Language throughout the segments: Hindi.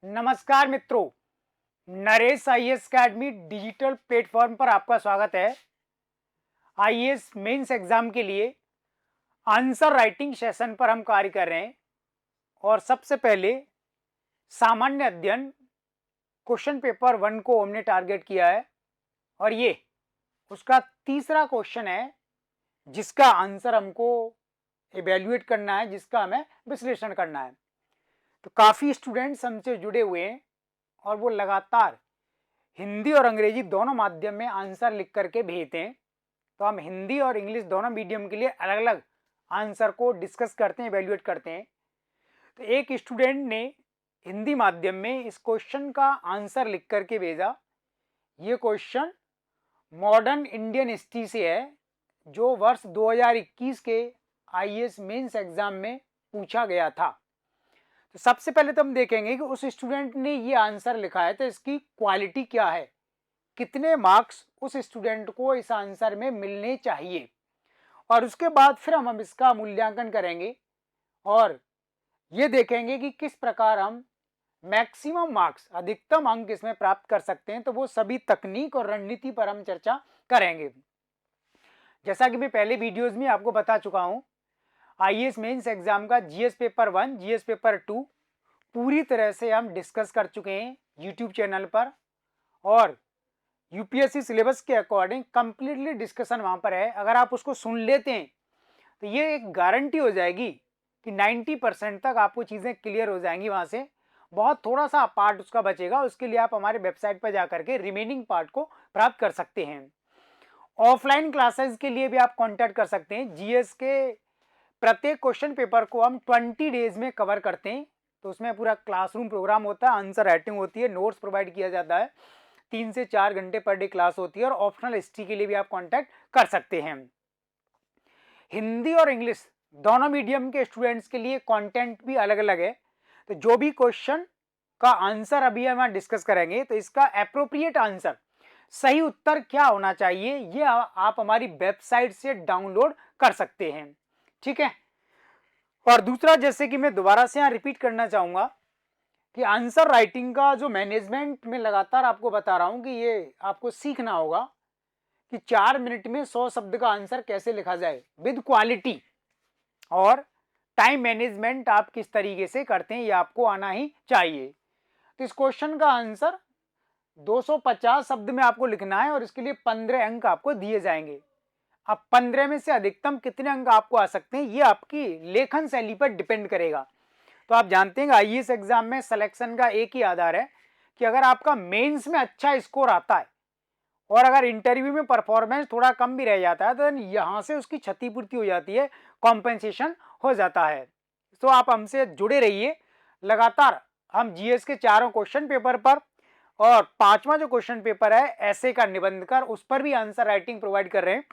नमस्कार मित्रों, Naresh IAS academy digital platform पर आपका स्वागत है। आईएएस मेंस एग्जाम के लिए आंसर राइटिंग सेशन पर हम कार्य कर रहे हैं और सबसे पहले सामान्य अध्ययन क्वेश्चन पेपर 1 को हमने टारगेट किया है और ये उसका तीसरा क्वेश्चन है जिसका आंसर हमको इवेल्युएट करना है, जिसका हमें विश्लेषण करना है। तो काफ़ी स्टूडेंट्स हमसे जुड़े हुए हैं और वो लगातार हिंदी और अंग्रेजी दोनों माध्यम में आंसर लिख करके भेजते हैं। तो हम हिंदी और इंग्लिश दोनों मीडियम के लिए अलग अलग आंसर को डिस्कस करते हैं, इवेल्युएट करते हैं। तो एक स्टूडेंट ने हिंदी माध्यम में इस क्वेश्चन का आंसर लिख करके भेजा। ये क्वेश्चन मॉडर्न इंडियन हिस्ट्री से है जो वर्ष 2021 के आईएएस मेंस एग्जाम में पूछा गया था। तो सबसे पहले तो हम देखेंगे कि उस स्टूडेंट ने ये आंसर लिखा है तो इसकी क्वालिटी क्या है, कितने मार्क्स उस स्टूडेंट को इस आंसर में मिलने चाहिए, और उसके बाद फिर हम इसका मूल्यांकन करेंगे और ये देखेंगे कि किस प्रकार हम मैक्सिमम मार्क्स, अधिकतम अंक इसमें प्राप्त कर सकते हैं। तो वो सभी तकनीक और रणनीति पर हम चर्चा करेंगे। जैसा कि मैं पहले वीडियोस में आपको बता चुका हूं, आईएएस मेंस एग्जाम का जीएस पेपर 1, जीएस पेपर 2 पूरी तरह से हम डिस्कस कर चुके हैं यूट्यूब चैनल पर, और यूपीएससी सिलेबस के अकॉर्डिंग कंप्लीटली डिस्कशन वहां पर है। अगर आप उसको सुन लेते हैं तो ये एक गारंटी हो जाएगी कि 90% तक आपको चीज़ें क्लियर हो जाएंगी। वहां से बहुत थोड़ा सा पार्ट उसका बचेगा, उसके लिए आप हमारे वेबसाइट पर जाकर के रिमेनिंग पार्ट को प्राप्त कर सकते हैं। ऑफलाइन क्लासेस के लिए भी आप कॉन्टैक्ट कर सकते हैं। जीएस के प्रत्येक क्वेश्चन पेपर को हम 20 डेज में कवर करते हैं। तो उसमें पूरा क्लासरूम प्रोग्राम होता है, आंसर राइटिंग होती है, नोट्स प्रोवाइड किया जाता है, 3 से 4 घंटे पर डे क्लास होती है, और ऑप्शनल हिस्ट्री के लिए भी आप कांटेक्ट कर सकते हैं। हिंदी और इंग्लिश दोनों मीडियम के स्टूडेंट्स के लिए कंटेंट भी अलग अलग है। तो जो भी क्वेश्चन का आंसर अभी हम डिस्कस करेंगे तो इसका एप्रोप्रिएट आंसर, सही उत्तर क्या होना चाहिए, ये आप हमारी वेबसाइट से डाउनलोड कर सकते हैं। ठीक है। और दूसरा, जैसे कि मैं दोबारा से यहाँ रिपीट करना चाहूंगा कि आंसर राइटिंग का जो मैनेजमेंट में लगातार आपको बता रहा हूं कि ये आपको सीखना होगा कि 4 मिनट में 100 शब्द का आंसर कैसे लिखा जाए विद क्वालिटी, और टाइम मैनेजमेंट आप किस तरीके से करते हैं ये आपको आना ही चाहिए। तो इस क्वेश्चन का आंसर 250 शब्द में आपको लिखना है और इसके लिए 15 अंक आपको दिए जाएंगे। अब 15 में से अधिकतम कितने अंक आपको आ सकते हैं ये आपकी लेखन शैली पर डिपेंड करेगा। तो आप जानते हैं आईएएस एग्जाम में सिलेक्शन का एक ही आधार है कि अगर आपका मेंस में अच्छा स्कोर आता है और अगर इंटरव्यू में परफॉर्मेंस थोड़ा कम भी रह जाता है तो यहाँ से उसकी क्षतिपूर्ति हो जाती है, कॉम्पेंसेशन हो जाता है। तो आप हमसे जुड़े रहिए लगातार। हम जीएस के चारों क्वेश्चन पेपर पर और 5वां जो क्वेश्चन पेपर है ऐसे का निबंध कर, उस पर भी आंसर राइटिंग प्रोवाइड कर रहे हैं।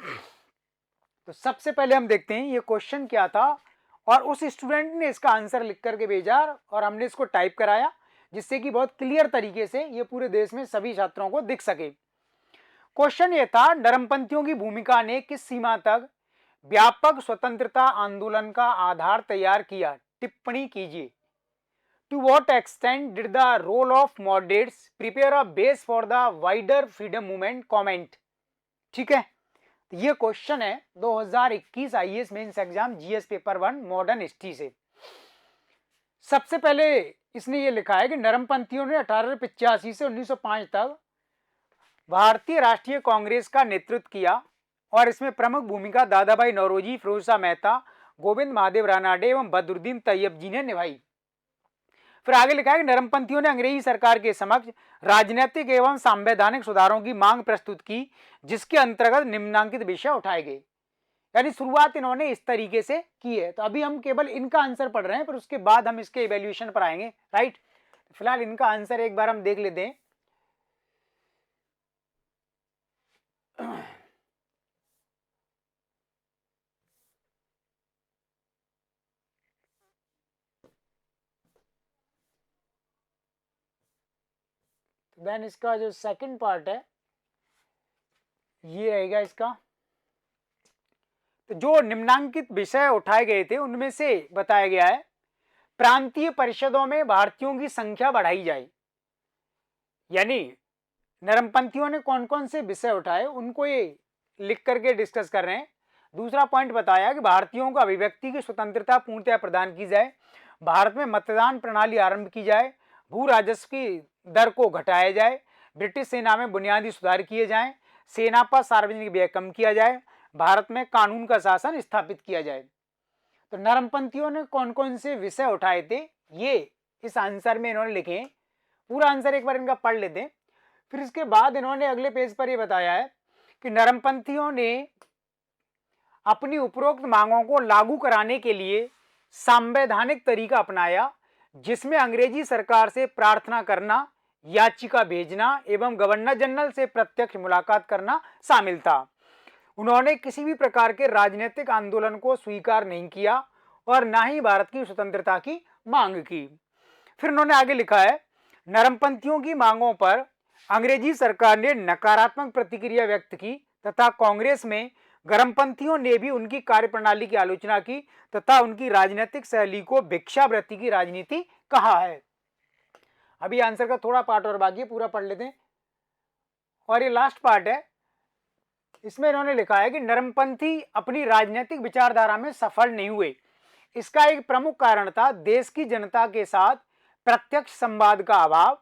तो सबसे पहले हम देखते हैं ये क्वेश्चन क्या था, और उस स्टूडेंट ने इसका आंसर लिख करके भेजा और हमने इसको टाइप कराया जिससे कि बहुत क्लियर तरीके से ये पूरे देश में सभी छात्रों को दिख सके। क्वेश्चन ये था, नरमपंथियों की भूमिका ने किस सीमा तक व्यापक स्वतंत्रता आंदोलन का आधार तैयार किया, टिप्पणी कीजिए। To what extent did the role of moderates prepare a base for the wider freedom movement, comment. ठीक है। तो ये क्वेश्चन है 2021 IAS mains exam GS paper 1 modern history से। सबसे पहले इसने ये लिखा है कि नरमपंथियों ने 1885 से 1905 तक भारतीय राष्ट्रीय कांग्रेस का नेतृत्व किया और इसमें प्रमुख भूमिका दादा भाई नौरोजी, फिरोज शाह मेहता, गोविंद महादेव रानाडे एवं बदरुद्दीन तैयब जी ने निभाई। फिर आगे लिखा है कि नरमपंथियों ने अंग्रेजी सरकार के समक्ष राजनीतिक एवं संवैधानिक सुधारों की मांग प्रस्तुत की जिसके अंतर्गत निम्नांकित विषय उठाए गए। यानी शुरुआत इन्होंने इस तरीके से की है। तो अभी हम केवल इनका आंसर पढ़ रहे हैं, पर उसके बाद हम इसके इवैल्यूएशन पर आएंगे। राइट। फिलहाल इनका आंसर एक बार हम देख लेते हैं। देन इसका जो सेकंड पार्ट है ये रहेगा इसका। तो जो निम्नांकित विषय उठाए गए थे उनमें से बताया गया है, प्रांतीय परिषदों में भारतीयों की संख्या बढ़ाई जाए। यानी नरमपंथियों ने कौन कौन से विषय उठाए उनको ये लिख करके डिस्कस कर रहे हैं। दूसरा पॉइंट बताया कि भारतीयों को अभिव्यक्ति की स्वतंत्रता पूर्णतः प्रदान की जाए, भारत में मतदान प्रणाली आरंभ की जाए, भू राजस्व की दर को घटाया जाए, ब्रिटिश सेना में बुनियादी सुधार किए जाएं, सेना पर सार्वजनिक व्यय कम किया जाए, भारत में कानून का शासन स्थापित किया जाए। तो नरमपंथियों ने कौन कौन से विषय उठाए थे ये इस आंसर में इन्होंने लिखे। पूरा आंसर एक बार इनका पढ़ लेते हैं। फिर इसके बाद इन्होंने अगले पेज पर ये बताया है कि नरमपंथियों ने अपनी उपरोक्त मांगों को लागू कराने के लिए संवैधानिक तरीका अपनाया, जिसमें अंग्रेजी सरकार से प्रार्थना करना, याचिका भेजना एवं गवर्नर जनरल से प्रत्यक्ष मुलाकात करना शामिल था। उन्होंने किसी भी प्रकार के राजनीतिक आंदोलन को स्वीकार नहीं किया और ना ही भारत की स्वतंत्रता की मांग की। फिर उन्होंने आगे लिखा है, नरमपंथियों की मांगों पर अंग्रेजी सरकार ने नकारात्मक प्रतिक्रिया व्यक्त की तथा कांग्रेस में गर्मपंथियों ने भी उनकी कार्यप्रणाली की आलोचना की तथा उनकी राजनीतिक शैली को भिक्षावृत्ति की राजनीति कहा है। अभी आंसर का थोड़ा पार्ट और बाकी है, पूरा पढ़ लेते हैं। और ये लास्ट पार्ट है, इसमें इन्होंने लिखा है कि नरमपंथी अपनी राजनीतिक विचारधारा में सफल नहीं हुए। इसका एक प्रमुख कारण था देश की जनता के साथ प्रत्यक्ष संवाद का अभाव।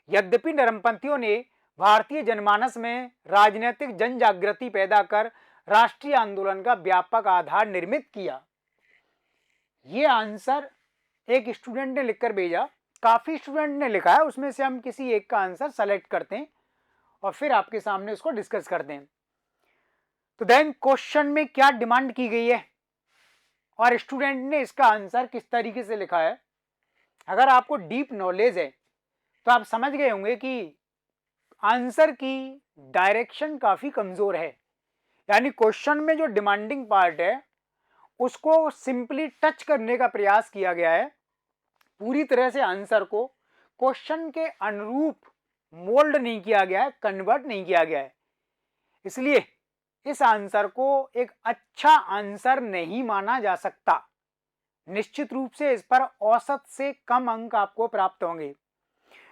यद्यपि नरमपंथियों ने भारतीय जनमानस में राजनीतिक जन जागृति पैदा कर राष्ट्रीय आंदोलन का व्यापक आधार निर्मित किया। ये आंसर एक स्टूडेंट ने लिखकर भेजा, काफी स्टूडेंट ने लिखा है, उसमें से हम किसी एक का आंसर सेलेक्ट करते हैं और फिर आपके सामने उसको डिस्कस करते हैं। तो देन क्वेश्चन में क्या डिमांड की गई है और स्टूडेंट ने इसका आंसर किस तरीके से लिखा है। अगर आपको डीप नॉलेज है तो आप समझ गए होंगे कि आंसर की डायरेक्शन काफी कमजोर है। यानी क्वेश्चन में जो डिमांडिंग पार्ट है उसको सिंपली टच करने का प्रयास किया गया है, पूरी तरह से आंसर को क्वेश्चन के अनुरूप मोल्ड नहीं किया गया है, कन्वर्ट नहीं किया गया है। इसलिए इस आंसर को एक अच्छा आंसर नहीं माना जा सकता। निश्चित रूप से इस पर औसत से कम अंक आपको प्राप्त होंगे।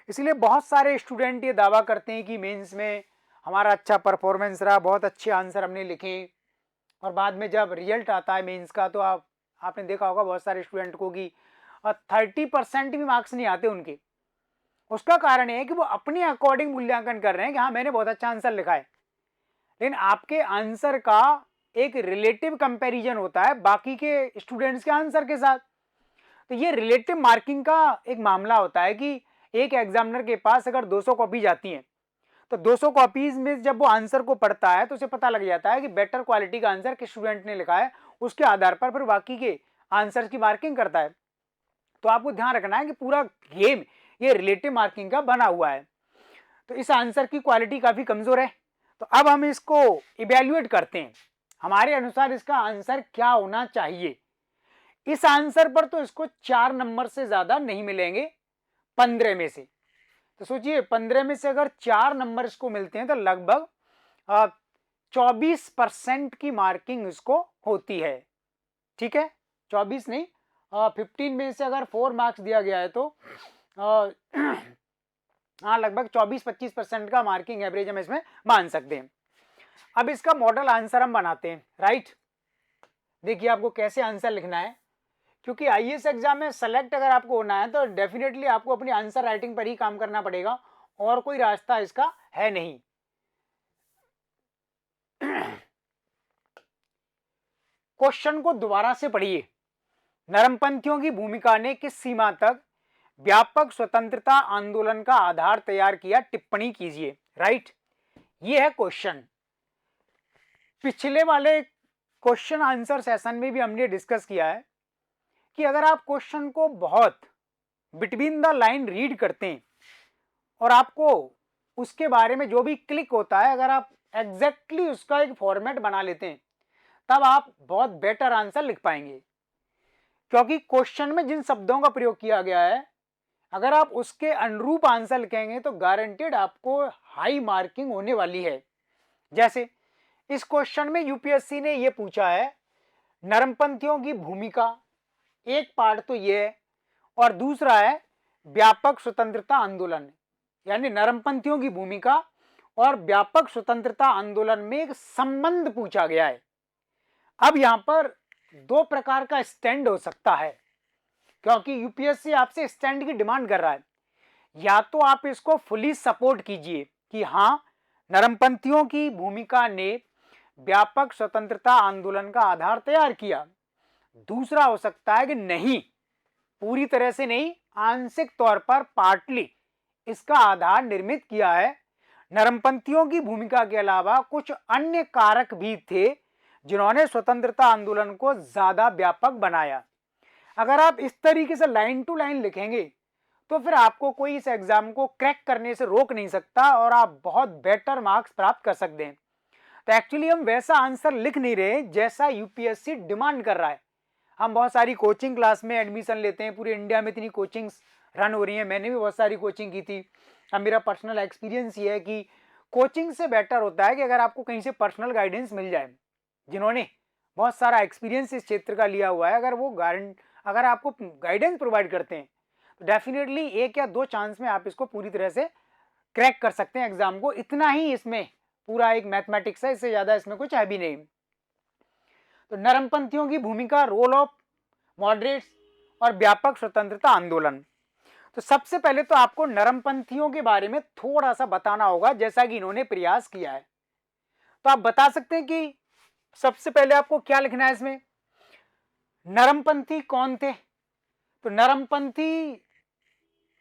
इसलिए बहुत सारे स्टूडेंट ये दावा करते हैं कि मेंस में हमारा अच्छा परफॉर्मेंस रहा, बहुत अच्छे आंसर हमने लिखे, और बाद में जब रिजल्ट आता है मेंस का तो आपने देखा होगा बहुत सारे स्टूडेंट को कि 30% भी मार्क्स नहीं आते उनके। उसका कारण है कि वो अपने अकॉर्डिंग मूल्यांकन कर रहे हैं कि हाँ मैंने बहुत अच्छा आंसर लिखा है, लेकिन आपके आंसर का एक रिलेटिव कंपैरिजन होता है बाकी के स्टूडेंट्स के आंसर के साथ। तो ये रिलेटिव मार्किंग का एक मामला होता है कि एक एग्जामिनर के पास अगर 200 कॉपीज आती हैं तो 200 कॉपीज में जब वो आंसर को पढ़ता है तो उसे पता लग जाता है कि बेटर क्वालिटी का आंसर किस स्टूडेंट ने लिखा है, उसके आधार पर फिर बाकी के आंसर की मार्किंग करता है। तो आपको ध्यान रखना है कि पूरा गेम ये रिलेटिव मार्किंग का बना हुआ है। तो इस आंसर की क्वालिटी काफी कमजोर है। तो अब हम इसको इवेल्युएट करते हैं, हमारे अनुसार इसका आंसर क्या होना चाहिए। इस आंसर पर तो इसको 4 नंबर से ज्यादा नहीं मिलेंगे 15 में से। तो सोचिए 15 में से अगर 4 नंबर इसको मिलते हैं तो लगभग 24% की मार्किंग इसको होती है। ठीक है, 24 नहीं, 15 में से अगर 4 मार्क्स दिया गया है तो हाँ लगभग 24-25% का मार्किंग एवरेज हम इसमें मान सकते हैं। अब इसका मॉडल आंसर हम बनाते हैं। राइट, देखिए आपको कैसे आंसर लिखना है, क्योंकि आईएएस एग्जाम में सेलेक्ट अगर आपको होना है तो डेफिनेटली आपको अपनी आंसर राइटिंग पर ही काम करना पड़ेगा और कोई रास्ता इसका है नहीं। क्वेश्चन को दोबारा से पढ़िए। नरमपंथियों की भूमिका ने किस सीमा तक व्यापक स्वतंत्रता आंदोलन का आधार तैयार किया, टिप्पणी कीजिए। राइट, ये है क्वेश्चन। पिछले वाले क्वेश्चन आंसर सेशन में भी हमने डिस्कस किया है कि अगर आप क्वेश्चन को बहुत बिटवीन द लाइन रीड करते हैं और आपको उसके बारे में जो भी क्लिक होता है अगर आप एग्जैक्टली उसका एक फॉर्मेट बना लेते हैं तब आप बहुत बेटर आंसर लिख पाएंगे। क्योंकि क्वेश्चन में जिन शब्दों का प्रयोग किया गया है अगर आप उसके अनुरूप आंसर लिखेंगे तो गारंटेड आपको हाई मार्किंग होने वाली है। जैसे इस क्वेश्चन में यूपीएससी ने यह पूछा है नरमपंथियों की भूमिका, एक पार्ट तो यह है, और दूसरा है व्यापक स्वतंत्रता आंदोलन, यानी नरमपंथियों की भूमिका और व्यापक स्वतंत्रता आंदोलन में एक संबंध पूछा गया है। अब यहां पर दो प्रकार का स्टैंड हो सकता है, क्योंकि यूपीएससी आपसे स्टैंड की डिमांड कर रहा है। या तो आप इसको फुली सपोर्ट कीजिए कि हाँ, नरमपंथियों की भूमिका ने व्यापक स्वतंत्रता आंदोलन का आधार तैयार किया। दूसरा हो सकता है कि नहीं, पूरी तरह से नहीं, आंशिक तौर पर पार्टली इसका आधार निर्मित किया है। नरमपंथियों की भूमिका के अलावा कुछ अन्य कारक भी थे जिन्होंने स्वतंत्रता आंदोलन को ज्यादा व्यापक बनाया। अगर आप इस तरीके से लाइन टू लाइन लिखेंगे तो फिर आपको कोई इस एग्जाम को क्रैक करने से रोक नहीं सकता और आप बहुत बेटर मार्क्स प्राप्त कर सकते हैं। तो एक्चुअली हम वैसा आंसर लिख नहीं रहे जैसा यूपीएससी डिमांड कर रहा है। हम बहुत सारी कोचिंग क्लास में एडमिशन लेते हैं, पूरे इंडिया में इतनी कोचिंग्स रन हो रही हैं, मैंने भी बहुत सारी कोचिंग की थी। अब मेरा पर्सनल एक्सपीरियंस ये है कि कोचिंग से बेटर होता है कि अगर आपको कहीं से पर्सनल गाइडेंस मिल जाए, जिन्होंने बहुत सारा एक्सपीरियंस इस क्षेत्र का लिया हुआ है, अगर आपको गाइडेंस प्रोवाइड करते हैं तो डेफिनेटली 1 या 2 चांस में आप इसको पूरी तरह से क्रैक कर सकते हैं एग्जाम को। इतना ही इसमें पूरा एक मैथमेटिक्स है, इससे ज्यादा इसमें कुछ है भी नहीं। तो नरमपंथियों की भूमिका, रोल ऑफ मॉडरेट्स और व्यापक स्वतंत्रता आंदोलन। तो सबसे पहले तो आपको नरमपंथियों के बारे में थोड़ा सा बताना होगा, जैसा कि इन्होंने प्रयास किया है। तो आप बता सकते हैं कि सबसे पहले आपको क्या लिखना है इसमें, नरमपंथी कौन थे। तो नरमपंथी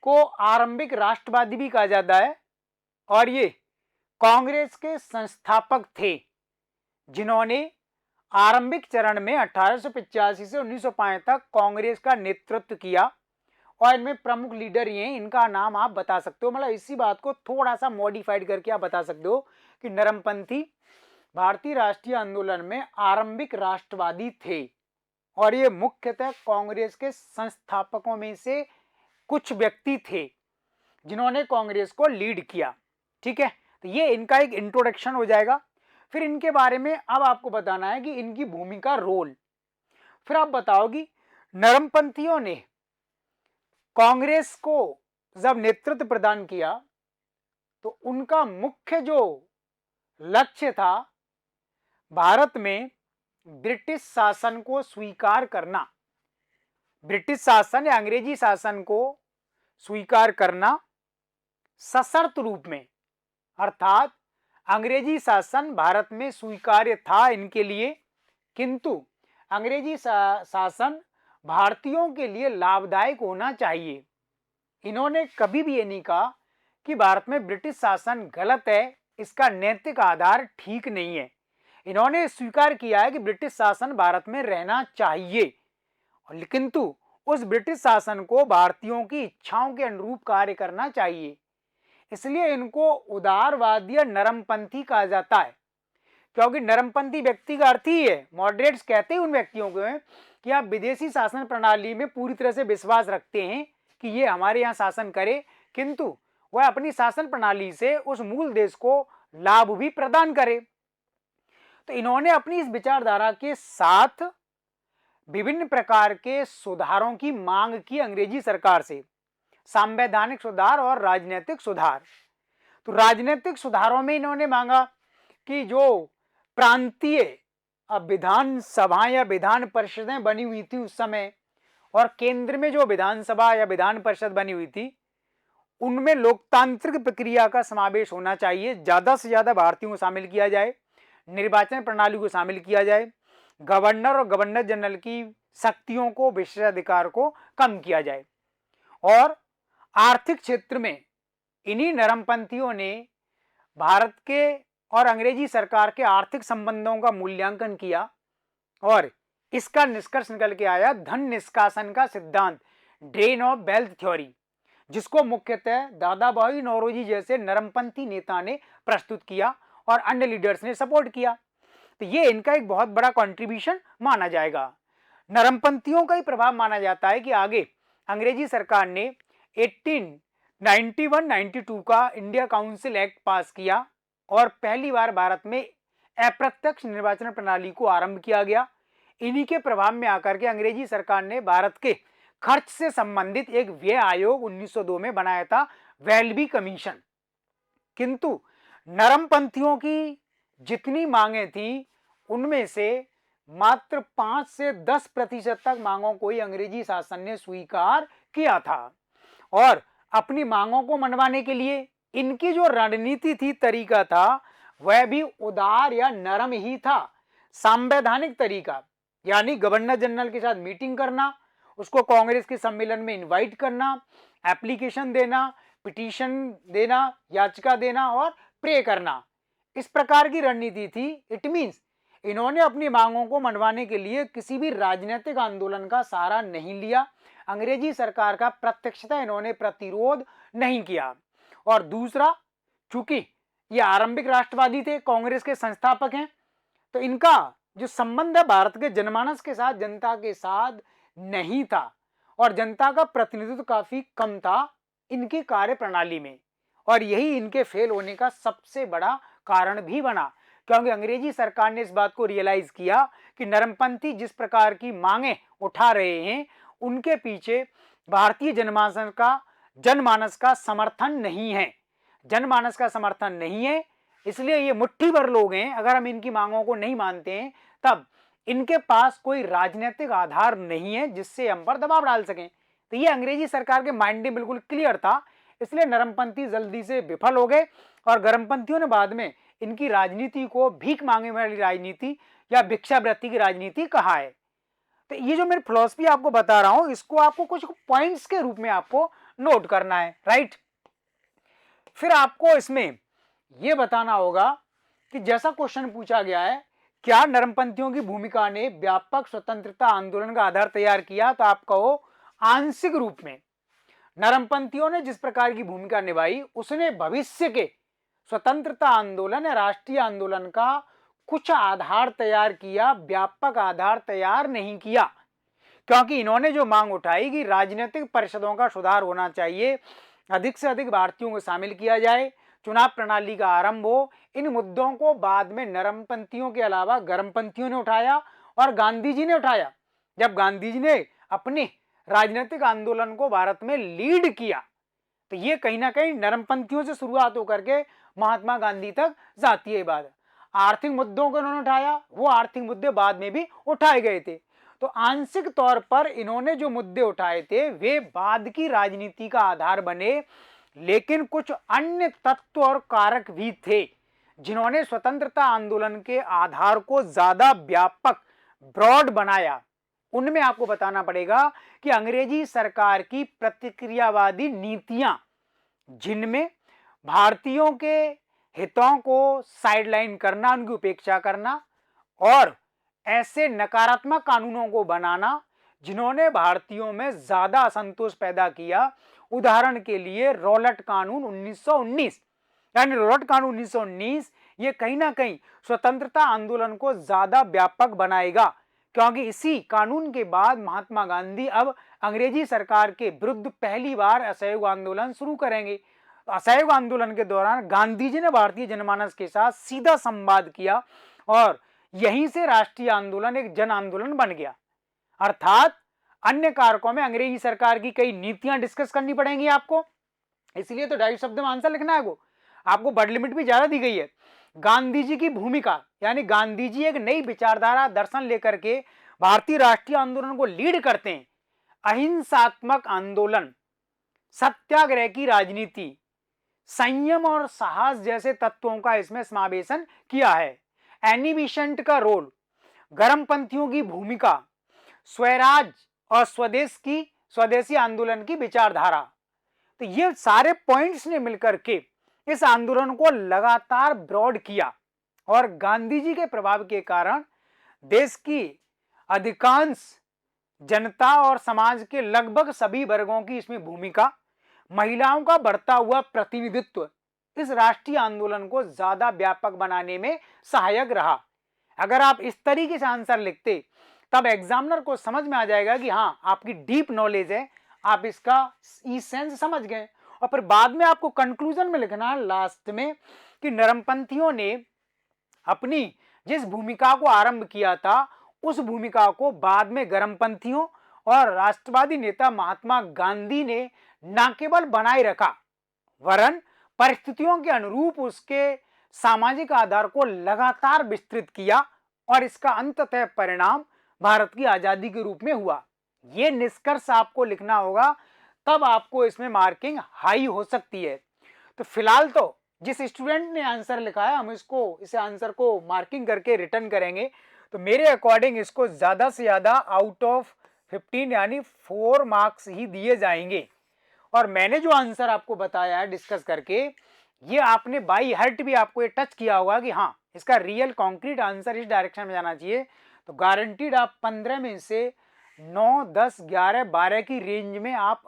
को आरंभिक राष्ट्रवादी भी कहा जाता है और ये कांग्रेस के संस्थापक थे, जिन्होंने आरंभिक चरण में 1885 से 1905 तक कांग्रेस का नेतृत्व किया। और इनमें प्रमुख लीडर ये हैं, इनका नाम आप बता सकते हो, मतलब इसी बात को थोड़ा सा मॉडिफाइड करके आप बता सकते हो कि नरमपंथी भारतीय राष्ट्रीय आंदोलन में आरंभिक राष्ट्रवादी थे और ये मुख्यतः कांग्रेस के संस्थापकों में से कुछ व्यक्ति थे जिन्होंने कांग्रेस को लीड किया। ठीक है, तो ये इनका एक इंट्रोडक्शन हो जाएगा। फिर इनके बारे में अब आपको बताना है कि इनकी भूमिका, रोल। फिर आप बताओ कि नरमपंथियों ने कांग्रेस को जब नेतृत्व प्रदान किया तो उनका मुख्य जो लक्ष्य था, भारत में ब्रिटिश शासन को स्वीकार करना, ब्रिटिश शासन या अंग्रेजी शासन को स्वीकार करना सशर्त रूप में, अर्थात अंग्रेजी शासन भारत में स्वीकार्य था इनके लिए, किंतु अंग्रेजी शासन भारतीयों के लिए लाभदायक होना चाहिए। इन्होंने कभी भी ये नहीं कहा कि भारत में ब्रिटिश शासन गलत है, इसका नैतिक आधार ठीक नहीं है। इन्होंने स्वीकार किया है कि ब्रिटिश शासन भारत में रहना चाहिए, किंतु उस ब्रिटिश शासन को भारतीयों की इच्छाओं के अनुरूप कार्य करना चाहिए। इसलिए इनको उदारवादी या नरमपंथी कहा जाता है, क्योंकि नरमपंथी व्यक्ति का अर्थ ही है, मॉडरेट्स कहते हैं उन व्यक्तियों को कि आप विदेशी शासन प्रणाली में पूरी तरह से विश्वास रखते हैं कि ये हमारे यहाँ शासन करे, किंतु वह अपनी शासन प्रणाली से उस मूल देश को लाभ भी प्रदान करे। तो इन्होंने अपनी इस विचारधारा के साथ विभिन्न प्रकार के सुधारों की मांग की अंग्रेजी सरकार से, संवैधानिक सुधार और राजनीतिक सुधार। तो राजनीतिक सुधारों में इन्होंने मांगा कि जो प्रांतीय विधानसभा या विधान परिषदें बनी हुई थी उस समय, और केंद्र में जो विधानसभा या विधान परिषद बनी हुई थी, उनमें लोकतांत्रिक प्रक्रिया का समावेश होना चाहिए, ज्यादा से ज्यादा भारतीयों को शामिल किया जाए, निर्वाचन प्रणाली को शामिल किया जाए, गवर्नर और गवर्नर जनरल की शक्तियों को, विशेषाधिकार को कम किया जाए। और आर्थिक क्षेत्र में इन्हीं नरमपंथियों ने भारत के और अंग्रेजी सरकार के आर्थिक संबंधों का मूल्यांकन किया और इसका निष्कर्ष निकल के आया धन निष्कासन का सिद्धांत, ड्रेन ऑफ वेल्थ थ्योरी, जिसको मुख्यतः दादाभाई नौरोजी जैसे नरमपंथी नेता ने प्रस्तुत किया और अन्य लीडर्स ने सपोर्ट किया। तो ये इनका एक बहुत बड़ा कंट्रीब्यूशन माना जाएगा। नरमपंथियों का ही प्रभाव माना जाता है कि आगे अंग्रेजी सरकार ने 1891-92 का इंडिया काउंसिल एक्ट पास किया और पहली बार भारत में अप्रत्यक्ष निर्वाचन प्रणाली को आरंभ किया गया। इन्हीं के प्रभाव में आकर के अंग्रेजी सरकार ने भारत के खर्च से संबंधित एक व्यय आयोग 1902 में बनाया था, वेल्बी कमीशन। किंतु नरमपंथियों की जितनी मांगे थी उनमें से मात्र 5 से 10% तक मांगों को ही अंग्रेजी शासन ने स्वीकार किया था। और अपनी मांगों को मनवाने के लिए इनकी जो रणनीति थी, तरीका था, वह भी उदार या नरम ही था। संवैधानिक तरीका, यानी गवर्नर जनरल के साथ मीटिंग करना, उसको कांग्रेस के सम्मेलन में इनवाइट करना, एप्लीकेशन देना, पिटीशन देना, याचिका देना और प्रे करना, इस प्रकार की रणनीति थी। इट मींस इन्होंने अपनी मांगों को मनवाने के लिए किसी भी राजनीतिक आंदोलन का सहारा नहीं लिया, अंग्रेजी सरकार का प्रत्यक्षतः इन्होंने प्रतिरोध नहीं किया। और दूसरा, चूंकि ये आरंभिक राष्ट्रवादी थे, कांग्रेस के संस्थापक हैं, तो इनका जो संबंध है भारत के जनमानस के साथ, जनता के साथ नहीं था और जनता का प्रतिनिधित्व काफी कम था इनकी कार्य प्रणाली में। और यही इनके फेल होने का सबसे बड़ा कारण भी बना, क्योंकि अंग्रेजी सरकार ने इस बात को रियलाइज किया कि नरमपंथी जिस प्रकार की मांगे उठा रहे हैं उनके पीछे भारतीय जनमानस का समर्थन नहीं है, जनमानस का समर्थन नहीं है। इसलिए ये मुट्ठी भर लोग हैं, अगर हम इनकी मांगों को नहीं मानते हैं तब इनके पास कोई राजनीतिक आधार नहीं है जिससे हम पर दबाव डाल सकें। तो ये अंग्रेजी सरकार के माइंड में बिल्कुल क्लियर था, इसलिए नरमपंथी जल्दी से विफल हो गए और गर्मपंथियों ने बाद में इनकी राजनीति को भीख मांगने वाली राजनीति या भिक्षावृत्ति की राजनीति कहा है। तो ये जो मेरी फिलॉसफी आपको बता रहा हूं, इसको आपको कुछ पॉइंट्स के रूप में आपको नोट करना है, राइट। फिर आपको इसमें यह बताना होगा कि जैसा क्वेश्चन पूछा गया है, क्या नरमपंथियों की भूमिका ने व्यापक स्वतंत्रता आंदोलन का आधार तैयार किया, तो आप कहो आंशिक रूप में। नरमपंथियों ने जिस प्रकार की भूमिका निभाई उसने भविष्य के स्वतंत्रता आंदोलन या राष्ट्रीय आंदोलन का कुछ आधार तैयार किया, व्यापक आधार तैयार नहीं किया। क्योंकि इन्होंने जो मांग उठाई कि राजनीतिक परिषदों का सुधार होना चाहिए, अधिक से अधिक भारतीयों को शामिल किया जाए, चुनाव प्रणाली का आरंभ हो, इन मुद्दों को बाद में नरमपंथियों के अलावा गर्मपंथियों ने उठाया और गांधी जी ने उठाया। जब गांधी जी ने अपने राजनीतिक आंदोलन को भारत में लीड किया तो ये कहीं ना कहीं नरमपंथियों से शुरुआत होकर के महात्मा गांधी तक जाती है बात। आर्थिक मुद्दों को इन्होंने उठाया, वो आर्थिक मुद्दे बाद में भी उठाए गए थे। तो आंशिक तौर पर इन्होंने जो मुद्दे उठाए थे वे बाद की राजनीति का आधार बने, लेकिन कुछ अन्य तत्व और कारक भी थे जिन्होंने स्वतंत्रता आंदोलन के आधार को ज्यादा व्यापक, ब्रॉड बनाया। उनमें आपको बताना पड़ेगा कि अंग्रेजी सरकार की प्रतिक्रियावादी नीतियां, जिनमें भारतीयों के हितों को साइडलाइन करना, उनकी उपेक्षा करना और ऐसे नकारात्मक कानूनों को बनाना जिन्होंने भारतीयों में ज्यादा असंतोष पैदा किया। उदाहरण के लिए रॉलेट कानून 1919, यानी रॉलेट कानून 1919 ये कहीं ना कहीं स्वतंत्रता आंदोलन को ज्यादा व्यापक बनाएगा, क्योंकि इसी कानून के बाद महात्मा गांधी अब अंग्रेजी सरकार के विरुद्ध पहली बार असहयोग आंदोलन शुरू करेंगे। असहयोग आंदोलन के दौरान गांधी जी ने भारतीय जनमानस के साथ सीधा संवाद किया और यहीं से राष्ट्रीय आंदोलन एक जन आंदोलन बन गया। अर्थात अन्य कारकों में अंग्रेजी सरकार की कई नीतियां डिस्कस करनी पड़ेंगी आपको, इसलिए तो 2.5 शब्द में आंसर लिखना है। वो आपको वर्ड लिमिट भी ज्यादा दी गई है। गांधी जी की भूमिका, यानी गांधी जी एक नई विचारधारा, दर्शन लेकर के भारतीय राष्ट्रीय आंदोलन को लीड करते हैं। अहिंसात्मक आंदोलन, सत्याग्रह की राजनीति, संयम और साहस जैसे तत्वों का इसमें समावेशन किया है। एनी बेसेंट का रोल, गर्मपंथियों की भूमिका, स्वराज और स्वदेशी आंदोलन की विचारधारा, तो ये सारे पॉइंट्स ने मिलकर के इस आंदोलन को लगातार ब्रॉड किया और गांधी जी के प्रभाव के कारण देश की अधिकांश जनता और समाज के लगभग सभी वर्गों की इसमें भूमिका, महिलाओं का बढ़ता हुआ प्रतिनिधित्व इस राष्ट्रीय आंदोलन को ज्यादा व्यापक बनाने में सहायक रहा। अगर आप इस तरीके से आंसर लिखते तब एग्जामिनर को समझ में आ जाएगा कि हाँ आपकी डीप नॉलेज है, आप इसका ई सेंस समझ गए। और फिर बाद में आपको कंक्लूजन में लिखना है लास्ट में कि नरमपंथियों ने अपनी जिस भूमिका को आरंभ किया था उस भूमिका को बाद में गर्मपंथियों और राष्ट्रवादी नेता महात्मा गांधी ने न केवल बनाए रखा वरन परिस्थितियों के अनुरूप उसके सामाजिक आधार को लगातार विस्तृत किया और इसका अंततः परिणाम भारत की आजादी के रूप में हुआ। यह निष्कर्ष आपको लिखना होगा, तब आपको इसमें मार्किंग हाई हो सकती है। तो फिलहाल तो जिस स्टूडेंट ने आंसर लिखा है, हम इसे आंसर को मार्किंग करके रिटर्न करेंगे। तो मेरे अकॉर्डिंग इसको ज़्यादा से ज़्यादा आउट ऑफ 15 यानी 4 मार्क्स ही दिए जाएंगे। और मैंने जो आंसर आपको बताया है डिस्कस करके, ये आपने बाई हार्ट भी आपको ये टच किया होगा कि हाँ इसका रियल कॉन्क्रीट आंसर इस डायरेक्शन में जाना चाहिए। तो गारंटीड आप 15 में से 9, 10, 11, 12 की रेंज में आप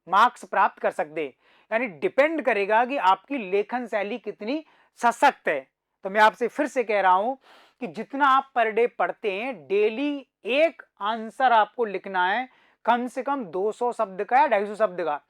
मार्क्स प्राप्त कर सकते हैं। यानी डिपेंड करेगा कि आपकी लेखन शैली कितनी सशक्त है। तो मैं आपसे फिर से कह रहा हूं कि जितना आप पर डे पढ़ते हैं, डेली एक आंसर आपको लिखना है, कम से कम 200 शब्द का या 250 शब्द का।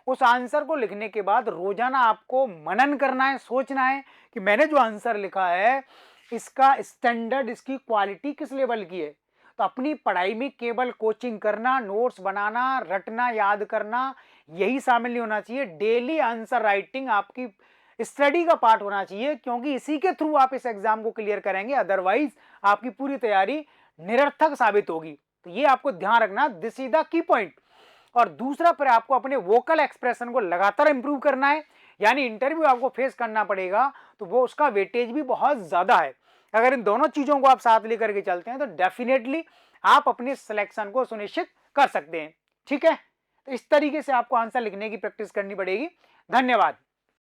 उस आंसर को लिखने के बाद रोजाना आपको मनन करना है, सोचना है कि मैंने जो आंसर लिखा है इसका स्टैंडर्ड, इसकी क्वालिटी किस लेवल की है। तो अपनी पढ़ाई में केवल कोचिंग करना, नोट्स बनाना, रटना, याद करना यही शामिल नहीं होना चाहिए। डेली आंसर राइटिंग आपकी स्टडी का पार्ट होना चाहिए, क्योंकि इसी के थ्रू आप इस एग्जाम को क्लियर करेंगे, अदरवाइज आपकी पूरी तैयारी निरर्थक साबित होगी। तो ये आपको ध्यान रखना, this is the key point. और दूसरा पर आपको अपने वोकल एक्सप्रेशन को लगातार इंप्रूव करना है, यानी इंटरव्यू आपको फेस करना पड़ेगा, तो वो उसका वेटेज भी बहुत ज्यादा है। अगर इन दोनों चीजों को आप साथ लेकर के चलते हैं तो डेफिनेटली आप अपने सिलेक्शन को सुनिश्चित कर सकते हैं। ठीक है, तो इस तरीके से आपको आंसर लिखने की प्रैक्टिस करनी पड़ेगी। धन्यवाद।